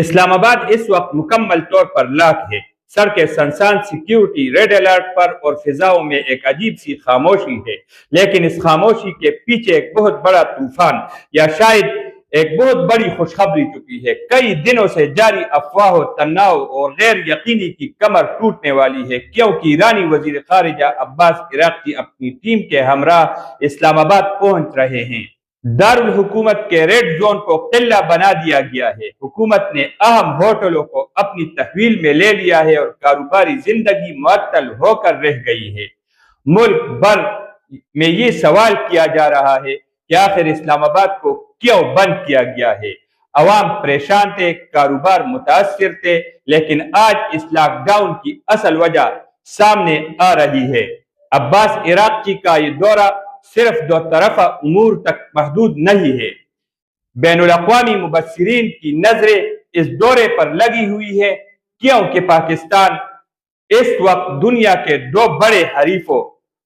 اسلام آباد اس وقت مکمل طور پر لاک ہے۔ سڑکیں سنسان، سیکیورٹی ریڈ الرٹ پر اور فضاؤں میں ایک عجیب سی خاموشی ہے، لیکن اس خاموشی کے پیچھے ایک بہت بڑا طوفان یا شاید ایک بہت بڑی خوشخبری چھپی ہے۔ کئی دنوں سے جاری افواہوں، تناؤ اور غیر یقینی کی کمر ٹوٹنے والی ہے، کیونکہ ایرانی وزیر خارجہ عباس عراقچی اپنی ٹیم کے ہمراہ اسلام آباد پہنچ رہے ہیں۔ دارالحکومت کے ریڈ زون کو قلعہ بنا دیا گیا ہے۔ حکومت نے اہم ہوٹلوں کو اپنی تحویل میں لے لیا ہے اور کاروباری زندگی معطل ہو کر رہ گئی ہے۔ ملک بھر میں یہ سوال کیا جا رہا ہے کہ آخر اسلام آباد کو کیوں بند کیا گیا ہے؟ عوام پریشان تھے، کاروبار متاثر تھے، لیکن آج اس لاک ڈاؤن کی اصل وجہ سامنے آ رہی ہے۔ عباس عراقچی کا یہ دورہ صرف دو طرفہ امور تک محدود نہیں ہے۔ بین الاقوامی مبصرین کی نظریں اس دورے پر لگی ہوئی ہے، کیونکہ پاکستان اس وقت دنیا کے دو بڑے حریفوں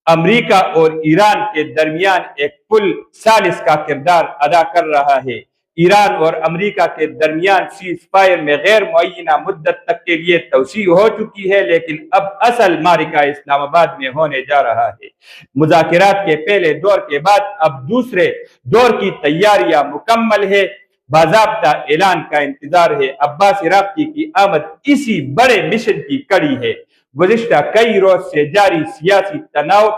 امریکہ اور ایران کے درمیان ایک پل ثالث کا کردار ادا کر رہا ہے۔ ایران اور امریکہ کے درمیان سیز فائر میں غیر معینہ مدت تک کے لیے توسیع ہو چکی ہے، لیکن اب اصل معرکہ اسلام آباد میں ہونے جا رہا ہے۔ مذاکرات کے پہلے دور کے بعد اب دوسرے دور کی تیاریاں مکمل ہے۔ باضابطہ اعلان کا انتظار ہے۔ عباس عراقچی کی آمد اسی بڑے مشن کی کڑی ہے۔ گزشتہ کئی روز سے جاری سیاسی تناؤ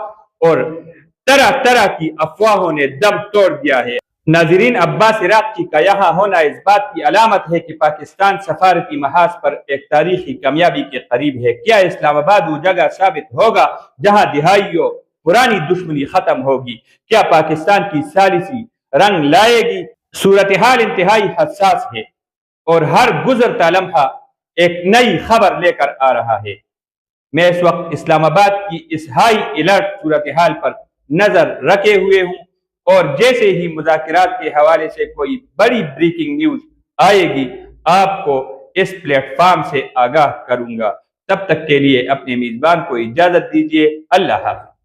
اور طرح طرح کی افواہوں نے دم توڑ دیا ہے۔ ناظرین، عباس عراقچی کا یہاں ہونا اس بات کی علامت ہے کہ پاکستان سفارتی محاذ پر ایک تاریخی کامیابی کے قریب ہے۔ کیا اسلام آباد وہ جگہ ثابت ہوگا جہاں دہائیوں پرانی دشمنی ختم ہوگی؟ کیا پاکستان کی ثالثی رنگ لائے گی؟ صورتحال انتہائی حساس ہے اور ہر گزرتا لمحہ ایک نئی خبر لے کر آ رہا ہے۔ میں اس وقت اسلام آباد کی اس ہائی الرٹ صورتحال پر نظر رکھے ہوئے ہوں، اور جیسے ہی مذاکرات کے حوالے سے کوئی بڑی بریکنگ نیوز آئے گی آپ کو اس پلیٹ فارم سے آگاہ کروں گا۔ تب تک کے لیے اپنے میزبان کو اجازت دیجیے۔ اللہ حافظ۔